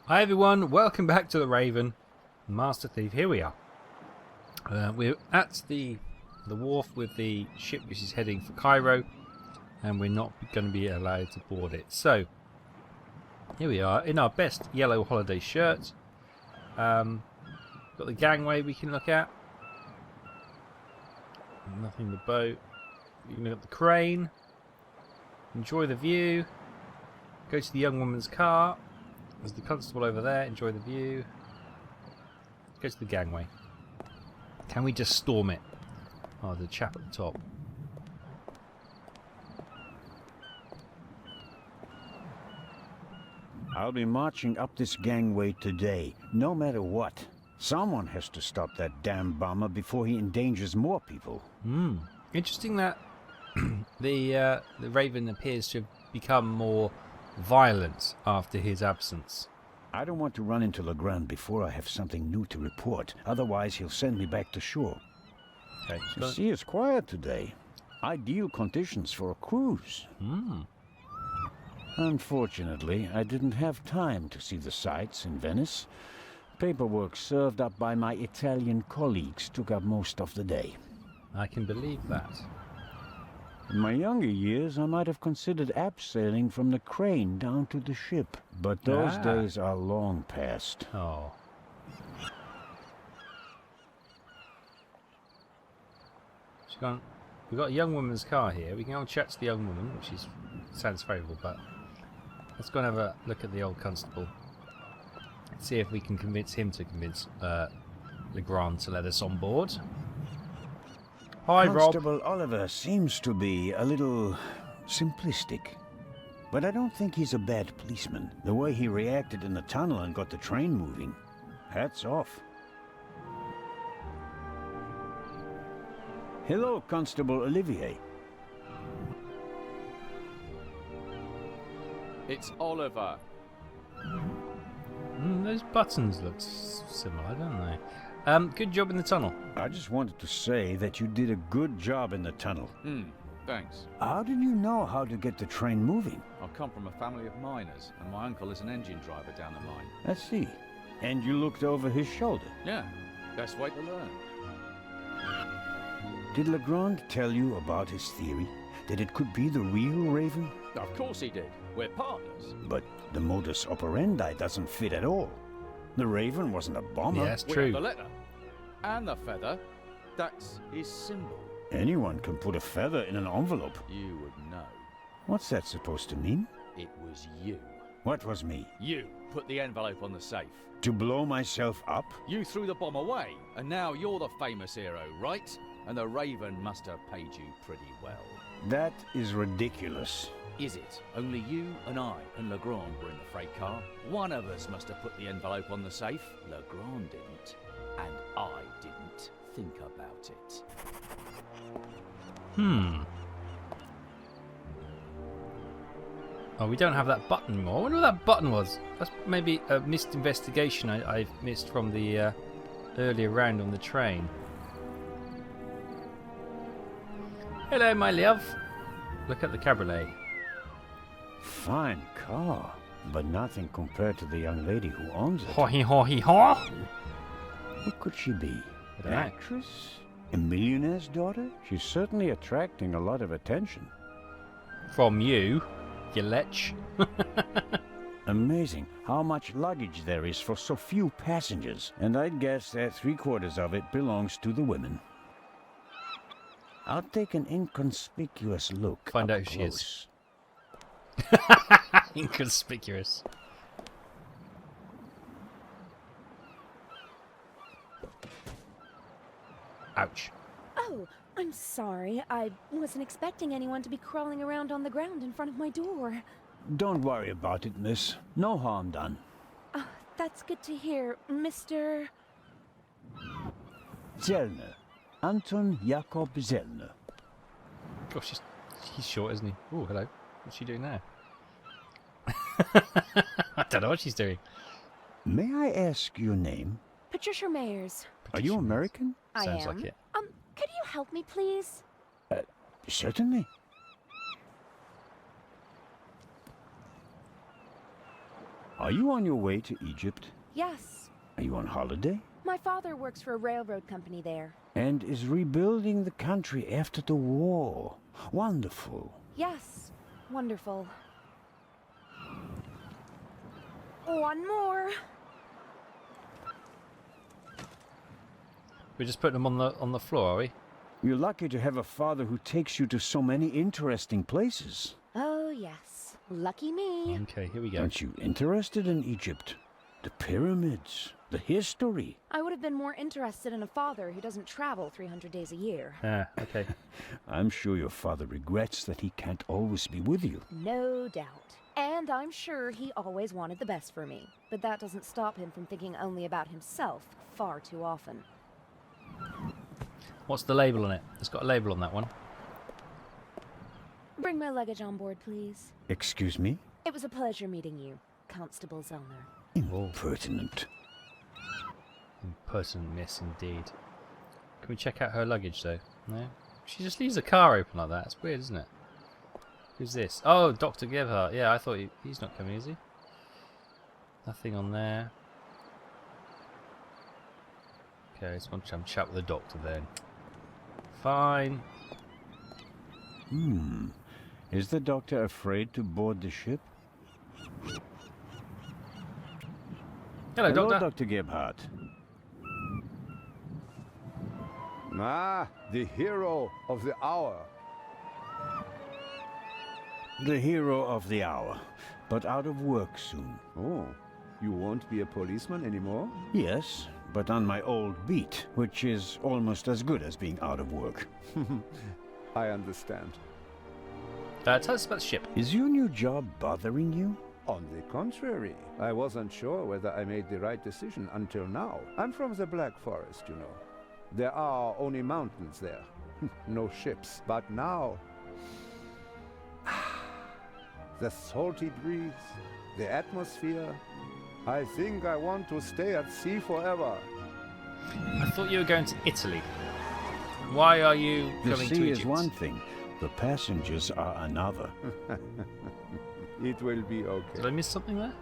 Hi everyone, welcome back to the Raven, Master Thief. Here we are. We're at the wharf with the ship which is heading for Cairo, and we're not going to be allowed to board it. So here we are in our best yellow holiday shirt. Got the gangway we can look at. Nothing the boat. You can look at the crane. Enjoy the view. Go to the young woman's car. There's the constable over there. Enjoy the view. Go to the gangway. Can we just storm it? Oh, the chap at the top. I'll be marching up this gangway today, no matter what. Someone has to stop that damn bomber before he endangers more people. Interesting that the Raven appears to have become more violent after his absence. I don't want to run into Legrand before I have something new to report. Otherwise, he'll send me back to shore. Okay, The sea is quiet today. Ideal conditions for a cruise. Unfortunately, I didn't have time to see the sights in Venice. Paperwork served up by my Italian colleagues took up most of the day. I can believe that. In my younger years, I might have considered abseiling from the crane down to the ship. But those days are long past. Oh. She's gone. We've got a young woman's car here. We can go and chat to the young woman, which sounds favourable, but let's go and have a look at the old constable. See if we can convince him to convince Legrand to let us on board. Hi, Rob. Constable Oliver seems to be a little simplistic. But I don't think he's a bad policeman. The way he reacted in the tunnel and got the train moving. Hats off. Hello, Constable Olivier. It's Oliver. Those buttons look similar, don't they? Good job in the tunnel. I just wanted to say that you did a good job in the tunnel. Thanks. How did you know how to get the train moving? I come from a family of miners, and my uncle is an engine driver down the line. I see. And you looked over his shoulder. Yeah, best way to learn. Did Legrand tell you about his theory? That it could be the real Raven? Of course he did. We're partners. But the modus operandi doesn't fit at all. The Raven wasn't a bomber. Yeah, that's We true. have the letter. And the feather. That's his symbol. Anyone can put a feather in an envelope. You would know. What's that supposed to mean? It was you. What was me? You put the envelope on the safe. To blow myself up? You threw the bomb away, and now you're the famous hero, right? And the Raven must have paid you pretty well. That is ridiculous. Is it? Only you and I and Legrand were in the freight car. One of us must have put the envelope on the safe. Legrand didn't. And I didn't think about it. Oh, we don't have that button anymore. I wonder what that button was. That's maybe a missed investigation I've missed from the earlier round on the train. Hello, my love. Look at the cabriolet. Fine car, but nothing compared to the young lady who owns it. Ho he ho he ho. Who could she be? I An don't know. actress? A millionaire's daughter? She's certainly attracting a lot of attention. From you, you lech. Amazing how much luggage there is for so few passengers. And I'd guess that 3/4 of it belongs to the women. I'll take an inconspicuous look. Find up out who she is. close. Inconspicuous. Ouch. Oh, I'm sorry. I wasn't expecting anyone to be crawling around on the ground in front of my door. Don't worry about it, miss. No harm done. Oh, that's good to hear, Mr. Zellner. Anton Jakob Zellner. Gosh, he's short, isn't he? Oh, hello. What's she doing there? I don't know what she's doing. May I ask your name? Patricia Mayers. Are you American? Sounds I am. like it. Could you help me, please? Certainly. Are you on your way to Egypt? Yes. Are you on holiday? My father works for a railroad company there. And is rebuilding the country after the war. Wonderful. Yes. Wonderful. One more. We're just putting them on the floor, are we? You're lucky to have a father who takes you to so many interesting places. Oh, yes. Lucky me. Okay, here we go. Aren't you interested in Egypt? The pyramids, the history. I would have been more interested in a father who doesn't travel 300 days a year. Ah, okay. I'm sure your father regrets that he can't always be with you. No doubt. And I'm sure he always wanted the best for me. But that doesn't stop him from thinking only about himself far too often. What's the label on it? It's got a label on that one. Bring my luggage on board, please. Excuse me? It was a pleasure meeting you, Constable Zellner. Impertinent. Impertinent miss, indeed. Can we check out her luggage, though? No? She just leaves the car open like that. It's weird, isn't it? Who's this? Oh, Dr. Gebhardt. Yeah, I thought he's not coming, is he? Nothing on there. Okay, let's want to have a chat with the doctor then. Fine. Is the doctor afraid to board the ship? Hello, Doctor. Dr. Gebhardt. Ah, the hero of the hour. The hero of the hour, but out of work soon. Oh, you won't be a policeman anymore? Yes, but on my old beat, which is almost as good as being out of work. I understand. Tell us about the ship. Is your new job bothering you? On the contrary, I wasn't sure whether I made the right decision until now. I'm from the Black Forest, you know. There are only mountains there. No ships. But now... the salty breeze, the atmosphere... I think I want to stay at sea forever. I thought you were going to Italy. Why are you The coming to sea Egypt? is one thing, the passengers are another. It will be Did okay. I miss something there?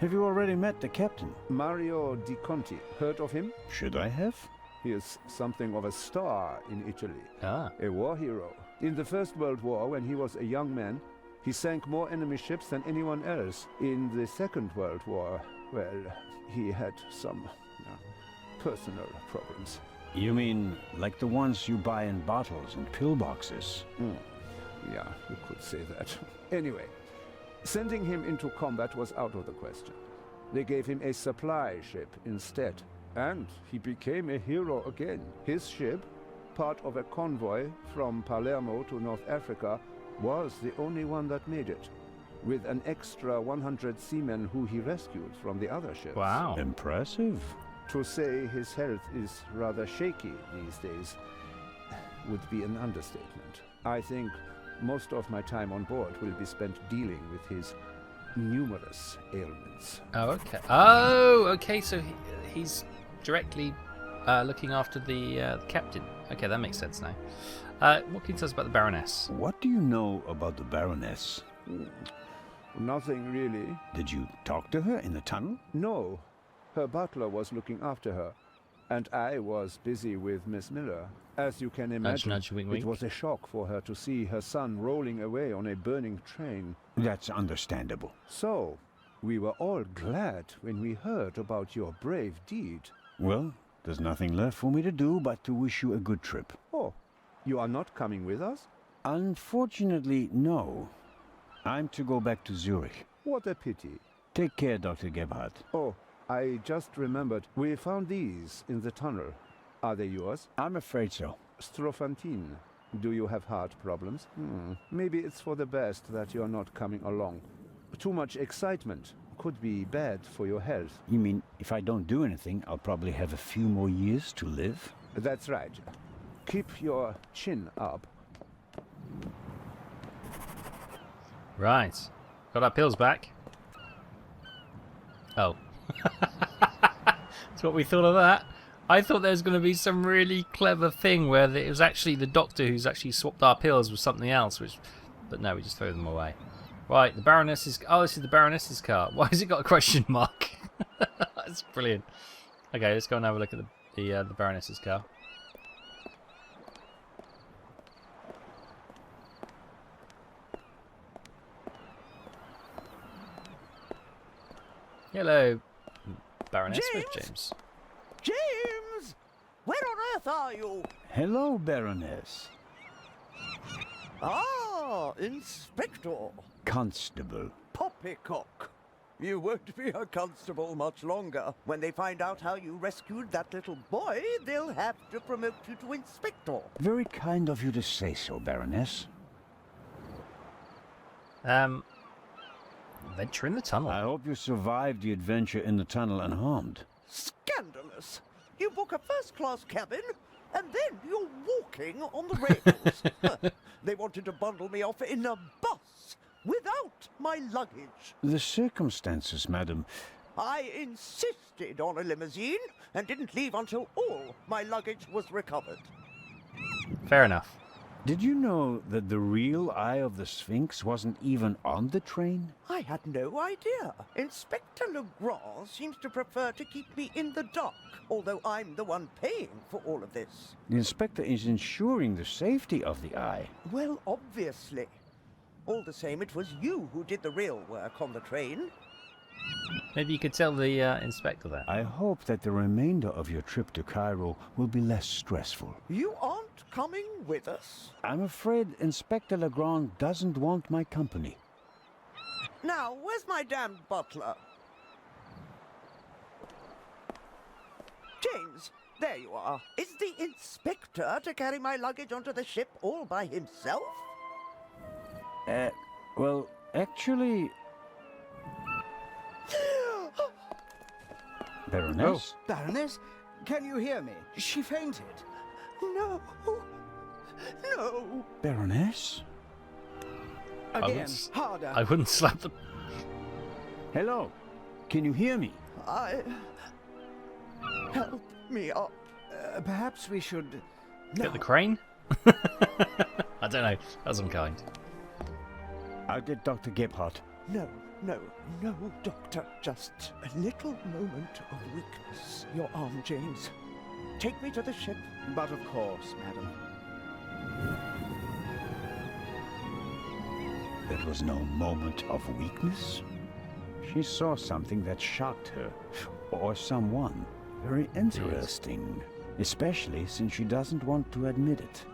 Have you already met the captain? Mario Di Conti. Heard of him? Should I have? He is something of a star in Italy. Ah. A war hero. In the First World War, when he was a young man, he sank more enemy ships than anyone else. In the Second World War, well, he had some personal problems. You mean like the ones you buy in bottles and pillboxes? Yeah, you could say that. Anyway, sending him into combat was out of the question. They gave him a supply ship instead. And he became a hero again. His ship, part of a convoy from Palermo to North Africa, was the only one that made it, with an extra 100 seamen who he rescued from the other ships. Wow. Impressive. To say his health is rather shaky these days would be an understatement. I think most of my time on board will be spent dealing with his numerous ailments. Oh, okay. Oh, okay. So he's directly looking after the captain. Okay, that makes sense now. What can you tell us about the Baroness? What do you know about the Baroness? Nothing really. Did you talk to her in the tunnel? No. Her butler was looking after her, and I was busy with Miss Miller. As you can imagine, nudge, wink, wink. it was a shock for her to see her son rolling away on a burning train. That's understandable. So, we were all glad when we heard about your brave deed. Well, there's nothing left for me to do but to wish you a good trip. Oh, you are not coming with us? Unfortunately, no. I'm to go back to Zurich. What a pity. Take care, Dr. Gebhardt. Oh, I just remembered. We found these in the tunnel. Are they yours? I'm afraid so. Strophantine. Do you have heart problems? Maybe it's for the best that you're not coming along. Too much excitement could be bad for your health. You mean if I don't do anything, I'll probably have a few more years to live? That's right. Keep your chin up. Right. Got our pills back. Oh. That's what we thought of that. I thought there was going to be some really clever thing where it was actually the doctor who's actually swapped our pills with something else, which But no, we just throw them away. Right, the Baroness's... Oh, this is the Baroness's car. Why has it got a question mark? That's brilliant. Okay, let's go and have a look at the Baroness's car. Hello, Baroness. Where's James? James! Where on earth are you? Hello, Baroness. Ah, Inspector. Constable. Poppycock. You won't be a constable much longer. When they find out how you rescued that little boy, they'll have to promote you to Inspector. Very kind of you to say so, Baroness. Adventure in the tunnel. I hope you survived the adventure in the tunnel unharmed. Scandalous. You book a first-class cabin, and then you're walking on the rails. They wanted to bundle me off in a bus without my luggage. The circumstances, madam. I insisted on a limousine and didn't leave until all my luggage was recovered. Fair enough. Did you know that the real Eye of the Sphinx wasn't even on the train? I had no idea. Inspector Legrand seems to prefer to keep me in the dark, although I'm the one paying for all of this. The inspector is ensuring the safety of the Eye. Well, obviously. All the same, it was you who did the real work on the train. Maybe you could tell the inspector that. I hope that the remainder of your trip to Cairo will be less stressful. You aren't coming with us? I'm afraid Inspector Legrand doesn't want my company. Now, where's my damned butler? James, there you are. Is the inspector to carry my luggage onto the ship all by himself? Well, actually... Baroness? Baroness, can you hear me? She fainted. No. No. Baroness? Again, harder. I wouldn't slap the... Hello? Can you hear me? Help me up. Perhaps we should... Get the crane? I don't know. That was unkind. I'll get Dr. Gebhardt. No, Doctor. Just a little moment of weakness. Your arm, James. Take me to the ship. But of course, madam. That was no moment of weakness. She saw something that shocked her, or someone. Very interesting, especially since she doesn't want to admit it.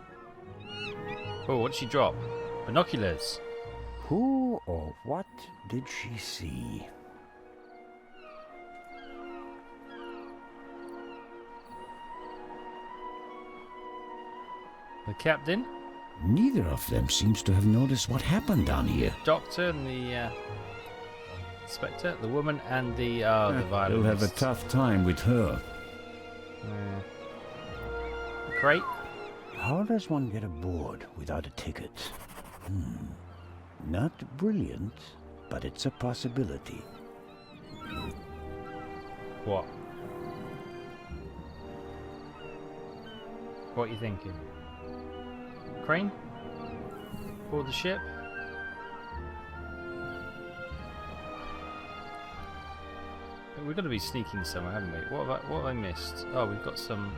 Oh, what did she drop? Binoculars. Who or what did she see? The captain, Neither of them seems to have noticed what happened down here. doctor, and the inspector, the woman, and the violinist. They'll have a tough time with her. Crate. How does one get aboard without a ticket? Not brilliant, but it's a possibility. What? What are you thinking? Crane? Board the ship? We've got to be sneaking somewhere, haven't we? What have I missed? Oh, we've got some...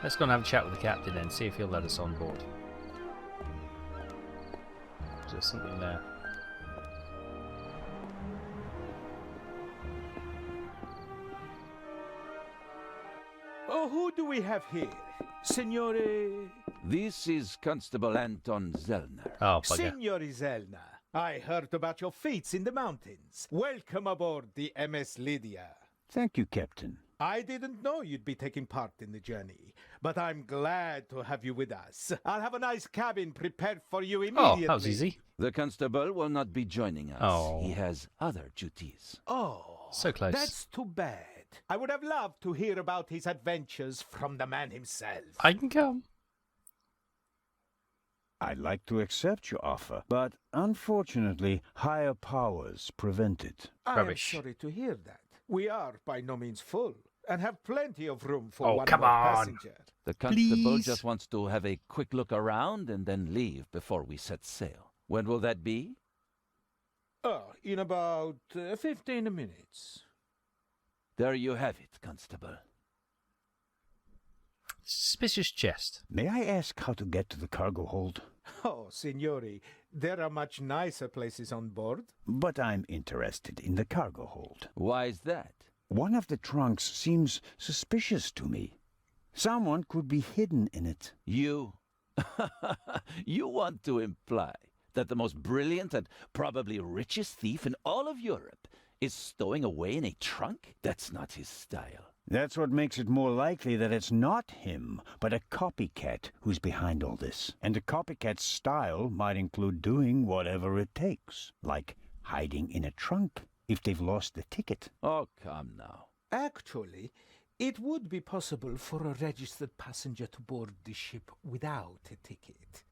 Let's go and have a chat with the captain then, see if he'll let us on board. Is there something there? Oh, who do we have here? Signore... This is Constable Anton Zellner. Oh, bugger. Signore Zellner. I heard about your feats in the mountains. Welcome aboard the MS Lydia. Thank you, Captain. I didn't know you'd be taking part in the journey, but I'm glad to have you with us. I'll have a nice cabin prepared for you immediately. Oh, that was easy. The constable will not be joining us. Oh. He has other duties. Oh, So close. that's too bad. I would have loved to hear about his adventures from the man himself. I can come. I'd like to accept your offer, but unfortunately, higher powers prevent it. I'm Rubbish. sorry to hear that. We are by no means full. and have plenty of room for Oh, one come more on. passenger. The constable Please. just wants to have a quick look around and then leave before we set sail. When will that be? Oh, in about 15 minutes. There you have it, Constable. Suspicious chest. May I ask how to get to the cargo hold? Oh, signori, there are much nicer places on board. But I'm interested in the cargo hold. Why is that? One of the trunks seems suspicious to me. Someone could be hidden in it. You... You want to imply that the most brilliant and probably richest thief in all of Europe is stowing away in a trunk? That's not his style. That's what makes it more likely that it's not him, but a copycat who's behind all this. And a copycat's style might include doing whatever it takes, like hiding in a trunk if they've lost the ticket. Oh, come now. Actually, it would be possible for a registered passenger to board the ship without a ticket.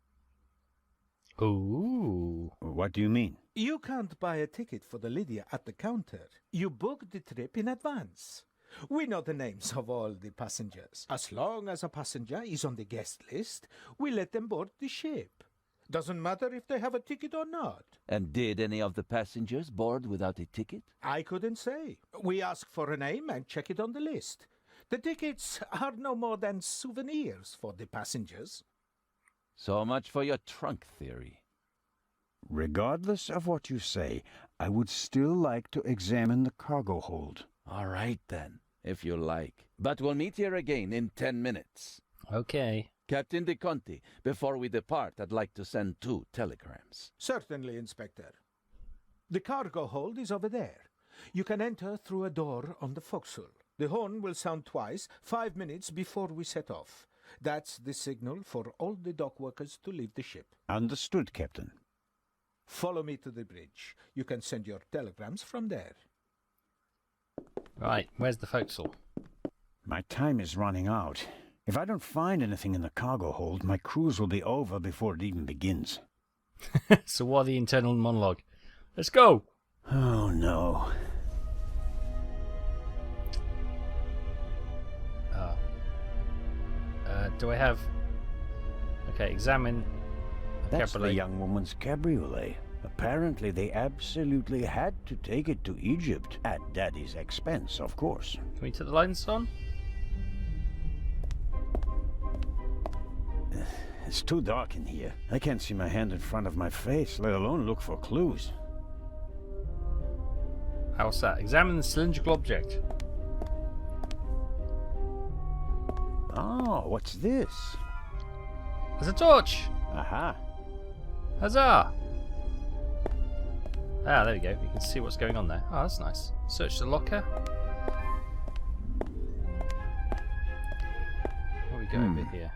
Ooh. What do you mean? You can't buy a ticket for the Lydia at the counter. You book the trip in advance. We know the names of all the passengers. As long as a passenger is on the guest list, we let them board the ship. Doesn't matter if they have a ticket or not. And did any of the passengers board without a ticket? I couldn't say. We ask for a name and check it on the list. The tickets are no more than souvenirs for the passengers. So much for your trunk theory. Regardless of what you say, I would still like to examine the cargo hold. All right, then, if you like. But we'll meet here again in 10 minutes. Okay. Captain De Conti, before we depart, I'd like to send 2 telegrams. Certainly, Inspector. The cargo hold is over there. You can enter through a door on the forecastle. The horn will sound twice, 5 minutes before we set off. That's the signal for all the dock workers to leave the ship. Understood, Captain. Follow me to the bridge. You can send your telegrams from there. Right, where's the forecastle? My time is running out. If I don't find anything in the cargo hold, my cruise will be over before it even begins. So what are the internal monologue? Let's go! Oh, no. Do I have... Okay, examine the That's cabriolet. the young woman's cabriolet. Apparently they absolutely had to take it to Egypt, at Daddy's expense, of course. Can we turn the lights on? It's too dark in here. I can't see my hand in front of my face, let alone look for clues. How's that? Examine the cylindrical object. Oh, what's this? There's a torch! Aha. Huzzah! Ah, there we go. We can see what's going on there. Oh, that's nice. Search the locker. What we go over here?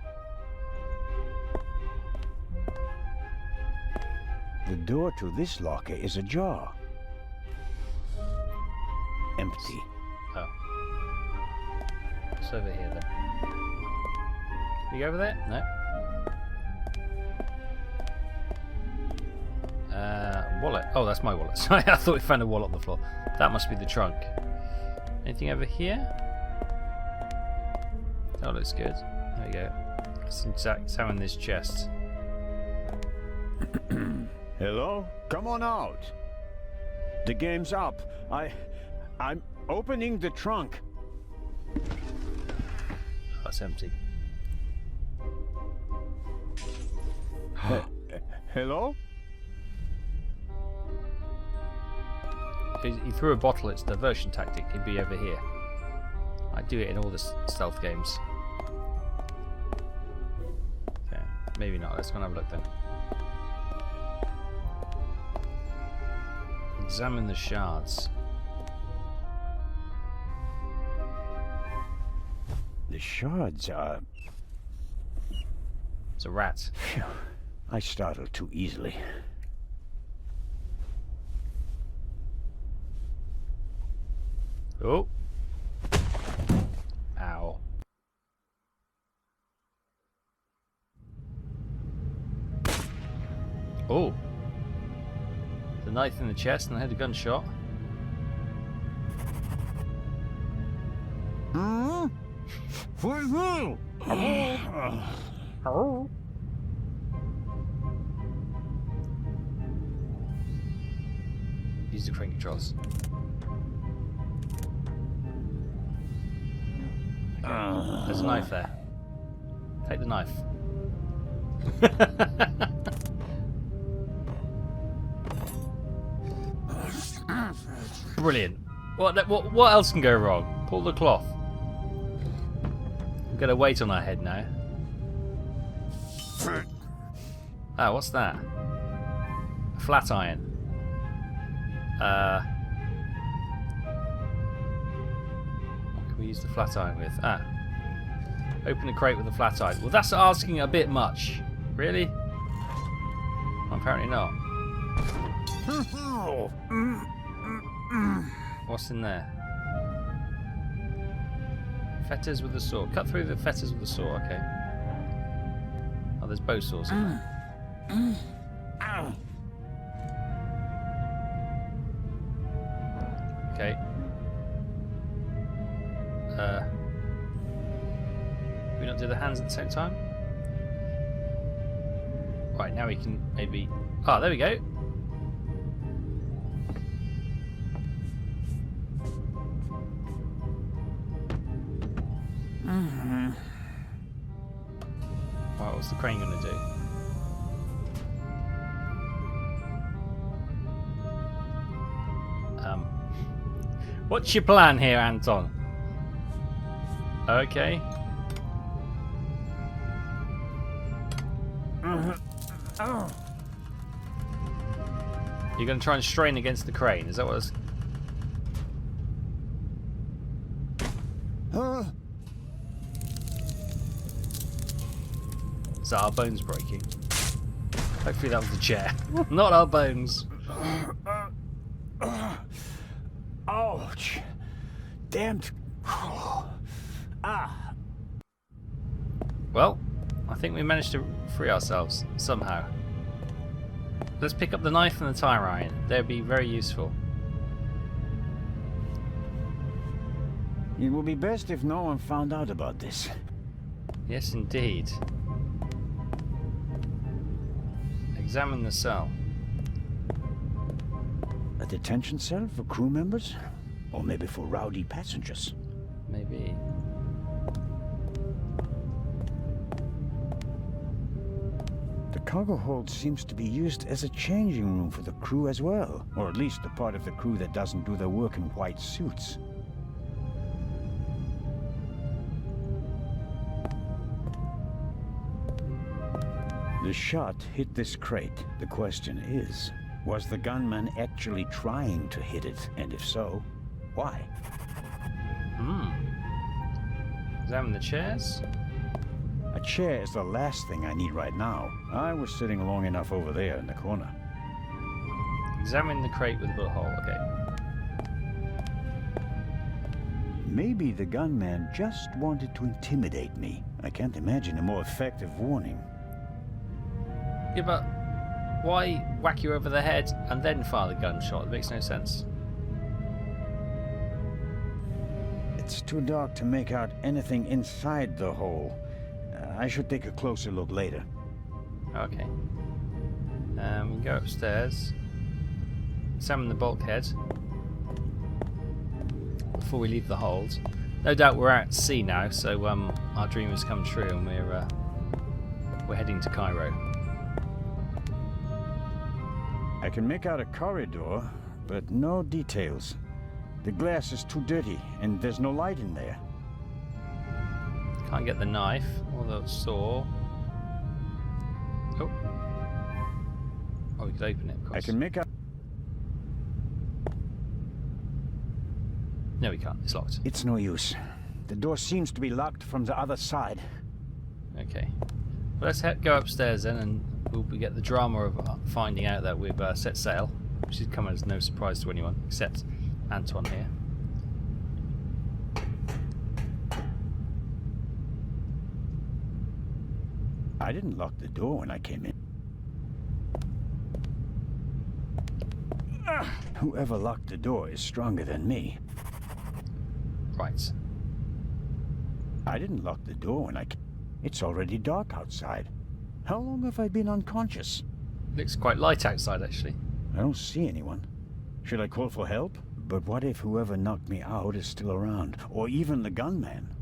The door to this locker is ajar. Empty. Oh. What's over here then? Can you go over there? No. Wallet. Oh, that's my wallet. Sorry, I thought we found a wallet on the floor. That must be the trunk. Anything over here? Oh, looks good. There we go. Let's examine this chest. Hello? Come on out. The game's up. I'm opening the trunk. Oh, that's empty. Hello? He threw a bottle. It's a diversion tactic. He'd be over here. I do it in all the stealth games. Okay, maybe not. Let's go and have a look then. Examine the shards. The shards are... It's a rat. Phew. I startled too easily. Oh. Ow. Oh. The knife in the chest and I had a gunshot. Hello? Use the crane controls. Okay. There's a knife there. Take the knife. Brilliant. What else can go wrong? Pull the cloth. We've got a weight on our head now. Ah, what's that? A flat iron. What can we use the flat iron with? Ah. Open a crate with a flat iron. Well, that's asking a bit much. Really? Apparently not. What's in there? Fetters with a saw. Cut through the fetters with a saw, okay. Oh, there's bow saws in there. Okay. Can we not do the hands at the same time? Right, now we can maybe... Ah, there we go. Right, what's the crane going to do? What's your plan here, Anton? Okay. You're going to try and strain against the crane, is that what it's... Is that our bones breaking? Hopefully that was the chair. Not our bones. Ouch. Damned. Well, I think we managed to free ourselves somehow. Let's pick up the knife and the tire iron. They'd be very useful. It would be best if no one found out about this. Yes, indeed. Examine the cell. A detention cell for crew members? Or maybe for rowdy passengers? Maybe. The cargo hold seems to be used as a changing room for the crew as well. Or at least the part of the crew that doesn't do their work in white suits. The shot hit this crate. The question is, was the gunman actually trying to hit it? And if so, why? Examine the chairs. A chair is the last thing I need right now. I was sitting long enough over there in the corner. Examine the crate with a bullet hole. Okay. Maybe the gunman just wanted to intimidate me. I can't imagine a more effective warning. Yeah, but why whack you over the head and then fire the gunshot? It makes no sense. It's too dark to make out anything inside the hole. I should take a closer look later. Okay. We go upstairs. Examine the bulkhead before we leave the hold. No doubt we're out at sea now, so our dream has come true, and we're heading to Cairo. I can make out a corridor, but no details. The glass is too dirty, and there's no light in there. Can't get the knife or the saw. Oh. Oh, we could open it, of course. I can make out... No, we can't. It's locked. It's no use. The door seems to be locked from the other side. Okay. Well, let's go upstairs then, and we'll get the drama of finding out that we've set sail, which should come as no surprise to anyone, except Anton here. I didn't lock the door when I came in. Whoever locked the door is stronger than me. Right. I didn't lock the door when It's already dark outside. How long have I been unconscious? Looks quite light outside, actually. I don't see anyone. Should I call for help? But what if whoever knocked me out is still around? Or even the gunman?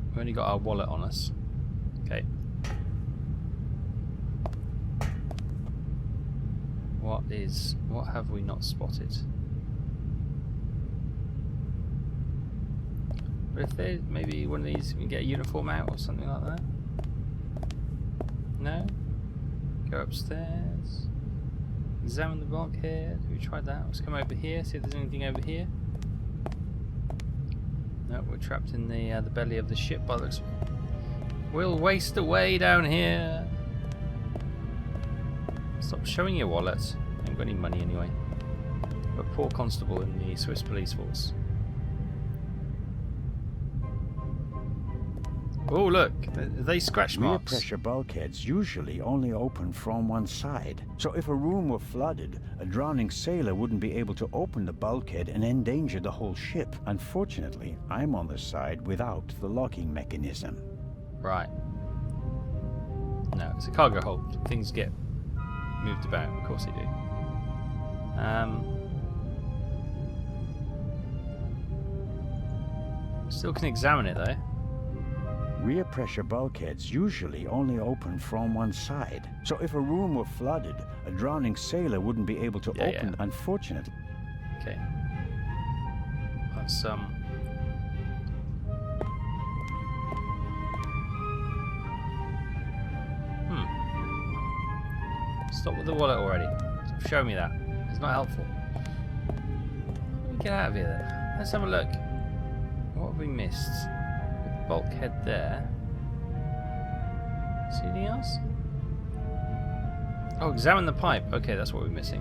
We've only got our wallet on us. Okay. What have we not spotted? But if there's maybe one of these, we can get a uniform out or something like that. No? Go upstairs. Examine the bulkhead. Have we tried that? Let's come over here, see if there's anything over here. No, we're trapped in the belly of the ship by the looks. We'll waste away down here. Stop showing your wallet. I haven't got any money anyway. But poor constable in the Swiss police force. Oh look, they scratch Rear marks. pressure bulkheads usually only open from one side. So if a room were flooded, a drowning sailor wouldn't be able to open the bulkhead and endanger the whole ship. Unfortunately, I'm on the side without the locking mechanism. Right. No, it's a cargo hold. Things get moved about, of course they do. Still can examine it though. Rear pressure bulkheads usually only open from one side. So if a room were flooded, a drowning sailor wouldn't be able to open, unfortunately. Okay. That's Stop with the wallet already. Show me that. It's not helpful. Let me get out of here then. Let's have a look. What have we missed? Bulkhead there. See anything else? Oh, examine the pipe. Okay, that's what we're missing.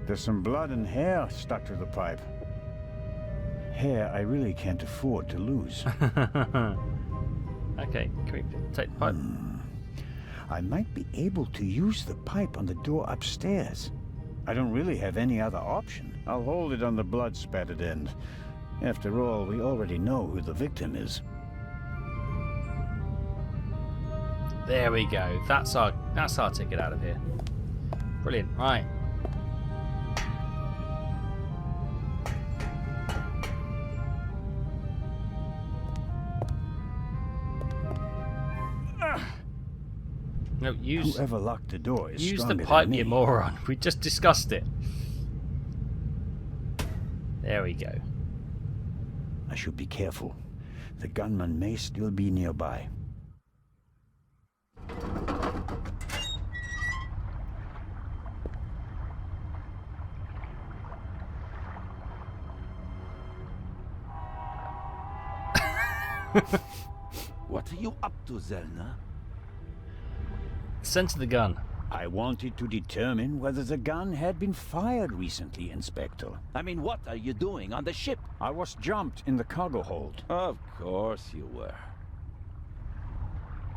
There's some blood and hair stuck to the pipe. Hair I really can't afford to lose. Okay, can we take the pipe? I might be able to use the pipe on the door upstairs. I don't really have any other option. I'll hold it on the blood-spattered end. After all, we already know who the victim is. There we go. That's our ticket out of here. Brilliant. Right. No, whoever locked the door is use the stronger pipe, than me. you moron. We just discussed it. There we go. I should be careful. The gunman may still be nearby. What are you up to, Zellner? Center the gun. I wanted to determine whether the gun had been fired recently, Inspector. I mean, what are you doing on the ship? I was jumped in the cargo hold. Of course you were.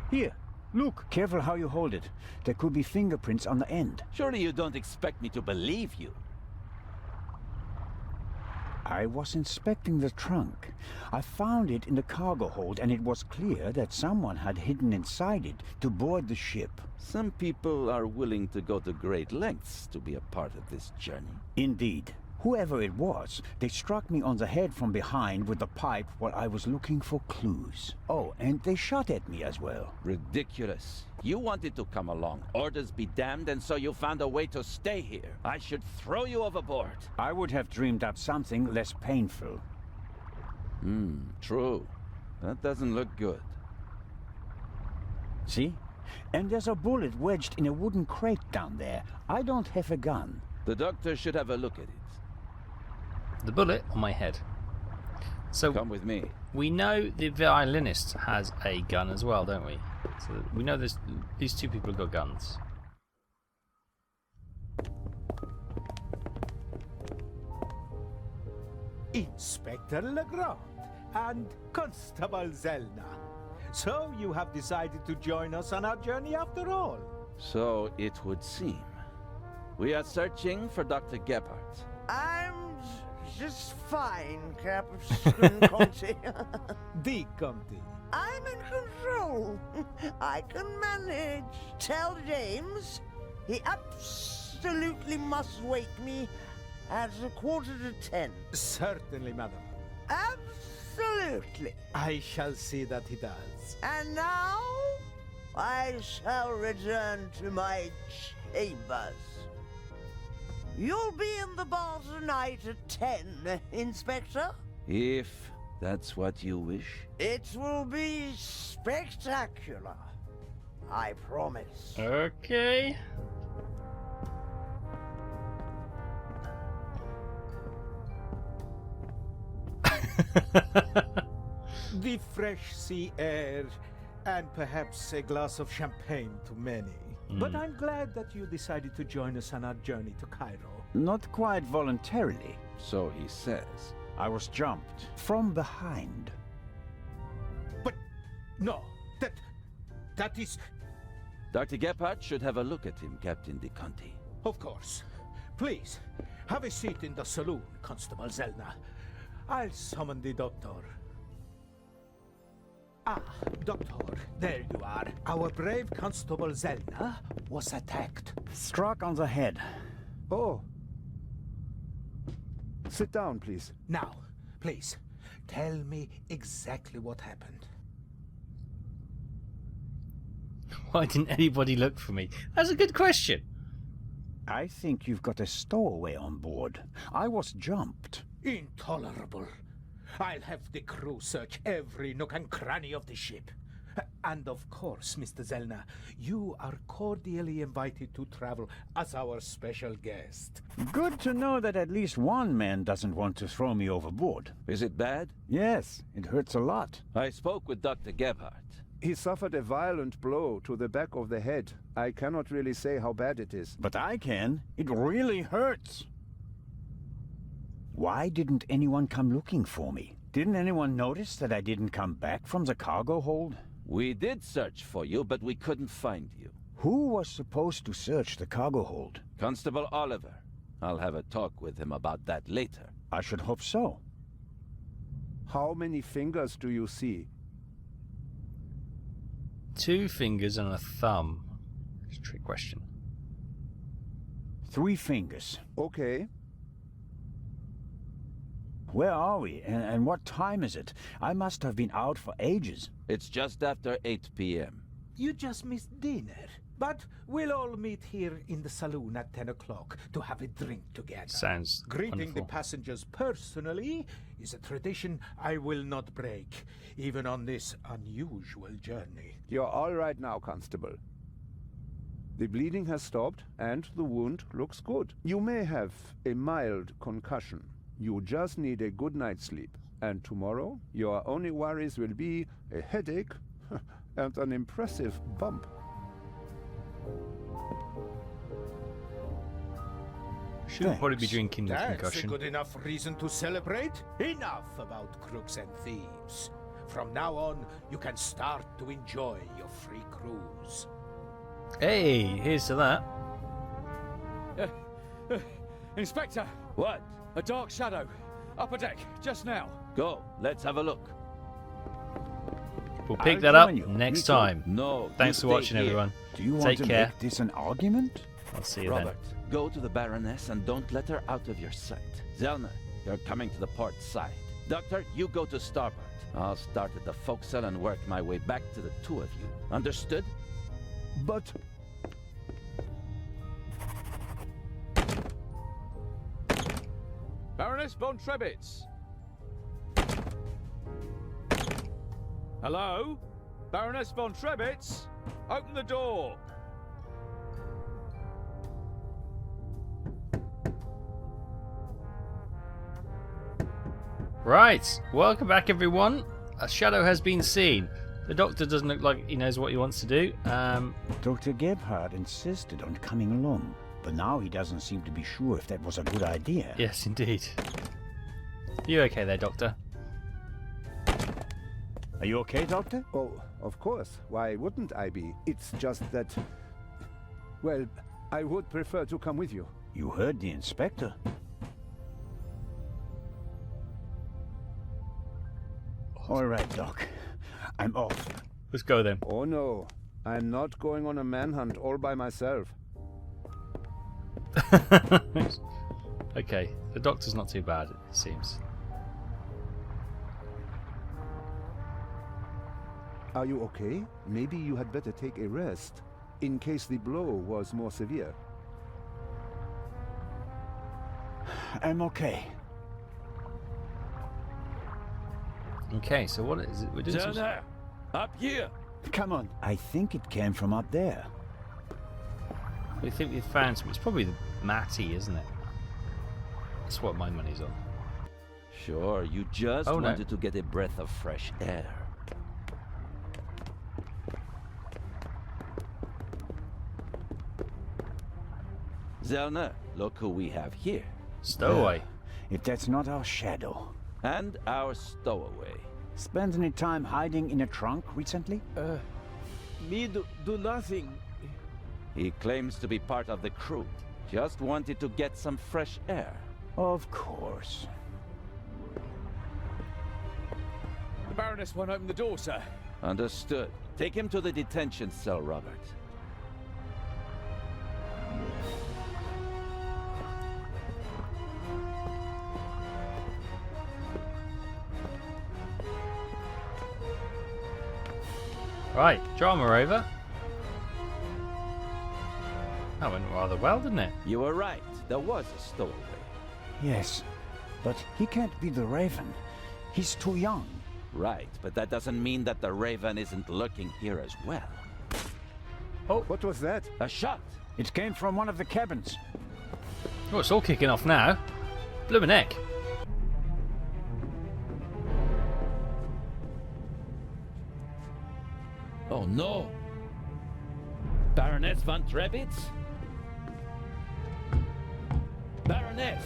Here, look. Careful how you hold it. There could be fingerprints on the end. Surely you don't expect me to believe you. I was inspecting the trunk. I found it in the cargo hold, and it was clear that someone had hidden inside it to board the ship. Some people are willing to go to great lengths to be a part of this journey. Indeed. Whoever it was, they struck me on the head from behind with the pipe while I was looking for clues. Oh, and they shot at me as well. Ridiculous. You wanted to come along. Orders be damned, and so you found a way to stay here. I should throw you overboard. I would have dreamed up something less painful. True. That doesn't look good. See? And there's a bullet wedged in a wooden crate down there. I don't have a gun. The doctor should have a look at it. The bullet on my head. So come with me. We know the violinist has a gun as well, don't we? So we know these two people have got guns. Inspector Legrand and Constable Zellner. So you have decided to join us on our journey after all? So it would seem. We are searching for Dr. Gebhardt. I'm just fine, Captain Conti. The Conti. I'm in control. I can manage. Tell James he absolutely must wake me at 9:45. Certainly, madam. Absolutely. I shall see that he does. And now I shall return to my chambers. You'll be in the bar tonight at 10, Inspector. If that's what you wish. It will be spectacular. I promise. Okay. The fresh sea air, and perhaps a glass of champagne to many. But I'm glad that you decided to join us on our journey to Cairo. Not quite voluntarily. So he says. I was jumped from behind. But no, that is... Dr. Gebhardt should have a look at him, Captain De Conti. Of course. Please, have a seat in the saloon, Constable Zellner. I'll summon the doctor. Ah, Doctor, there you are. Our brave Constable Zellner was attacked. Struck on the head. Oh. Sit down, please. Now, please, tell me exactly what happened. Why didn't anybody look for me? That's a good question. I think you've got a stowaway on board. I was jumped. Intolerable. I'll have the crew search every nook and cranny of the ship. And of course, Mr. Zellner, you are cordially invited to travel as our special guest. Good to know that at least one man doesn't want to throw me overboard. Is it bad? Yes, it hurts a lot. I spoke with Dr. Gebhardt. He suffered a violent blow to the back of the head. I cannot really say how bad it is. But I can. It really hurts. Why didn't anyone come looking for me? Didn't anyone notice that I didn't come back from the cargo hold? We did search for you, but we couldn't find you. Who was supposed to search the cargo hold? Constable Oliver. I'll have a talk with him about that later. I should hope so. How many fingers do you see? 2 fingers and a thumb. It's a trick question. 3 fingers. Okay. Where are we? And what time is it? I must have been out for ages. It's just after 8 p.m. You just missed dinner. But we'll all meet here in the saloon at 10 o'clock to have a drink together. Sounds Greeting wonderful. the passengers personally is a tradition I will not break, even on this unusual journey. You're all right now, Constable. The bleeding has stopped, and the wound looks good. You may have a mild concussion. You just need a good night's sleep. And tomorrow, your only worries will be a headache and an impressive bump. Should probably be Thanks. drinking with That's concussion. a good enough reason to celebrate. Enough about crooks and thieves. From now on, you can start to enjoy your free cruise. Hey, here's to that. Inspector, What? a dark shadow. Upper deck, just now. Go, let's have a look. We'll pick I'll that up join you. next Me too. time. No. Thanks you for stay watching, here. everyone. Do you Take want to care. make this an argument? I'll see you Robert, go to the Baroness and don't let her out of your sight. Zellner, you're coming to the port side. Doctor, you go to starboard. I'll start at the forecastle and work my way back to the 2 of you. Understood? But Baroness von Trebitz. Hello? Baroness von Trebitz? Open the door. then. Right, welcome back, everyone. A shadow has been seen. The doctor doesn't look like he knows what he wants to do. Dr. Gebhardt insisted on coming along, but now he doesn't seem to be sure if that was a good idea. Yes, indeed. You okay there, Doctor? Are you okay, Doctor? oh, of course. Why wouldn't I be? It's just that... Well, I would prefer to come with you. You heard the inspector. All right, Doc. I'm off. Let's go then. Oh no, I'm not going on a manhunt all by myself. Okay, the doctor's not too bad, it seems. Are you okay? Maybe you had better take a rest, in case the blow was more severe. I'm okay. Okay, so what is it? We're doing some... Zellner, up here. Come on. I think it came from up there. We think we've found some. It's probably the Matty, isn't it? That's what my money's on. Sure, you just Oh, no. wanted to get a breath of fresh air. Zellner, look who we have here. Stowaway. If that's not our shadow. And our stowaway. Spent any time hiding in a trunk recently? Me do nothing. He claims to be part of the crew. Just wanted to get some fresh air. Of course. The Baroness won't open the door, sir. Understood. Take him to the detention cell, Robert. Right, drama over. That went rather well, didn't it? You were right. There was a stowaway. Yes. But he can't be the Raven. He's too young. Right, but that doesn't mean that the Raven isn't lurking here as well. Oh, what was that? A shot! It came from one of the cabins. Oh, it's all kicking off now. Bloomin' heck. Oh no! Baroness von Trebitz? Baroness!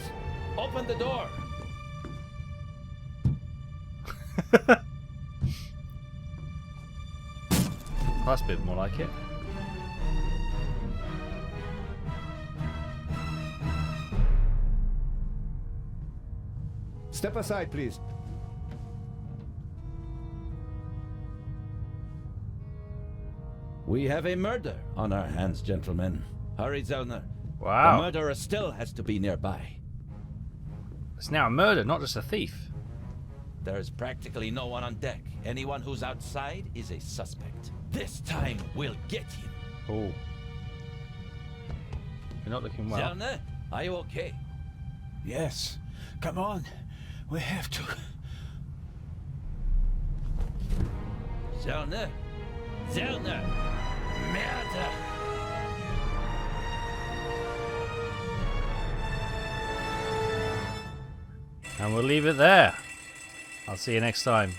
Open the door! That's a bit more like it. Step aside, please. We have a murder on our hands, gentlemen. Hurry, Zellner. Wow. The murderer still has to be nearby. It's now a murder, not just a thief. There's practically no one on deck. Anyone who's outside is a suspect. This time, we'll get him. Oh. You're not looking well. Zellner, are you okay? Yes. Come on. We have to. Zellner! Zellner! Murder! And we'll leave it there. I'll see you next time.